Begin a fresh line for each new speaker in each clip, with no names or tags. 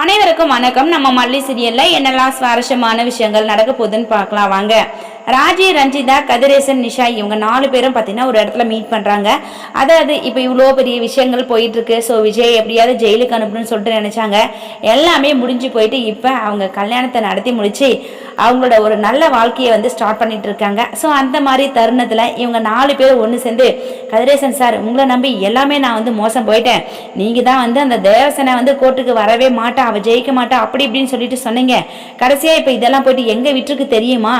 அனைவருக்கும் வணக்கம். நம்ம மல்லி சீரியல்ல என்னெல்லாம் சுவாரஸ்யமான விஷயங்கள் நடக்க போகுதுன்னு பார்க்கலாம் வாங்க. ராஜி, ரஞ்சிதா, கதிரேசன், நிஷா இவங்க 4 பேரும் பார்த்தீங்கன்னா ஒரு இடத்துல மீட் பண்ணுறாங்க. அதாவது இப்போ இவ்வளோ பெரிய விஷயங்கள் போயிட்டு இருக்கு. ஸோ விஜய் எப்படியாவது ஜெயிலுக்கு அனுப்பணும்னு சொல்லிட்டு நினச்சாங்க. எல்லாமே முடிஞ்சு போயிட்டு இப்போ அவங்க கல்யாணத்தை நடத்தி முடிச்சு அவங்களோட ஒரு நல்ல வாழ்க்கையை ஸ்டார்ட் பண்ணிட்டு இருக்காங்க. ஸோ அந்த மாதிரி தருணத்தில் இவங்க 4 பேர் ஒன்று சேர்ந்து, கதிரேசன் சார் உங்களை நம்பி எல்லாமே நான் மோசம் போயிட்டேன். நீங்கள் தான் அந்த தேவசனை கோர்ட்டுக்கு வரவே மாட்டா, அவள் ஜெயிக்க மாட்டா, அப்படி இப்படின்னு சொல்லிட்டு சொன்னீங்க. கடைசியாக இப்போ இதெல்லாம் போயிட்டு எங்கள் வீட்டுக்கு தெரியுமா?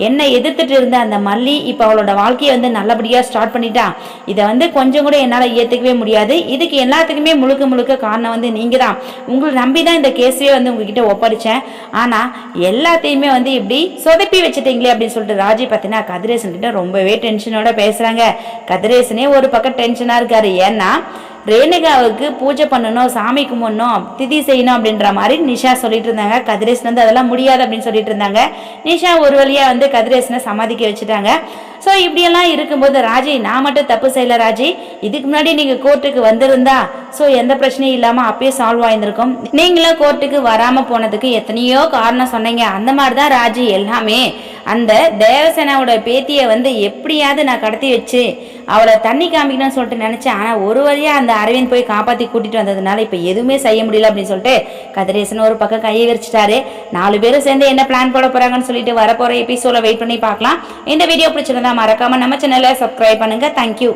என்ன எதிர்த்துட்டு இருந்த அந்த மல்லி இப்போ அவளோட வாழ்க்கையை நல்லபடியாக ஸ்டார்ட் பண்ணிட்டா. இதை கொஞ்சம் கூட என்னால் ஏற்றுக்கவே முடியாது. இதுக்கு எல்லாத்துக்குமே முழுக்க முழுக்க காரணம் நீங்கள் தான். உங்களை நம்பி தான் இந்த கேஸையே உங்ககிட்ட ஒப்படைச்சேன். ஆனால் எல்லாத்தையுமே இப்படி சொதப்பி வச்சுட்டீங்களே அப்படின்னு சொல்லிட்டு ராஜி பார்த்தீங்கன்னா கதிரேசன் கிட்ட ரொம்பவே டென்ஷனோட பேசுகிறாங்க. கதிரேசனே ஒரு பக்கம் டென்ஷனாக இருக்காரு. ஏன்னா ரேணுகாவுக்கு பூஜை பண்ணணும், சாமி கும்பிடணும், திதி செய்யணும் அப்படின்ற மாதிரி நிஷா சொல்லிட்டு இருந்தாங்க. கதிரேசன் அதெல்லாம் முடியாது அப்படின்னு சொல்லிட்டு இருந்தாங்க. நிஷா ஒரு வழியாக கதிரேசனை சமாதிக்க வச்சுட்டாங்க. ஸோ இப்படியெல்லாம் இருக்கும்போது ராஜி, நான் மட்டும் தப்பு செய்யலை ராஜி, இதுக்கு முன்னாடி நீங்கள் கோர்ட்டுக்கு வந்திருந்தா ஸோ எந்த பிரச்சனையும் இல்லாமல் அப்பயே சால்வ் ஆயிருந்திருக்கும். நீங்களும் கோர்ட்டுக்கு வராமல் போனதுக்கு எத்தனையோ காரணம் சொன்னீங்க. அந்த மாதிரி தான் ராஜி எல்லாமே. அந்த தேவசேனாவோட பேத்தியை எப்படியாவது நான் கடத்தி வச்சு அவளை தண்ணி காமிக்கணும்னு சொல்லிட்டு நினச்சேன். ஆனால் ஒரு வழியாக அந்த அரவிந்த் போய் காப்பாற்றி கூட்டிகிட்டு வந்ததுனால இப்போ எதுவுமே செய்ய முடியல அப்படின்னு சொல்லிட்டு கதிரேசன் ஒரு பக்கம் கையை விரிச்சிட்டாரு. 4 பேரும் சேர்ந்து என்ன பிளான் போட போகிறாங்கன்னு சொல்லிட்டு வரப்போகிற எபிசோட வெயிட் பண்ணி பார்க்கலாம். இந்த வீடியோ பிடிச்சிருந்தா மறக்காமல் நம்ம சேனலை சப்ஸ்கிரைப் பண்ணுங்கள். தேங்க்யூ.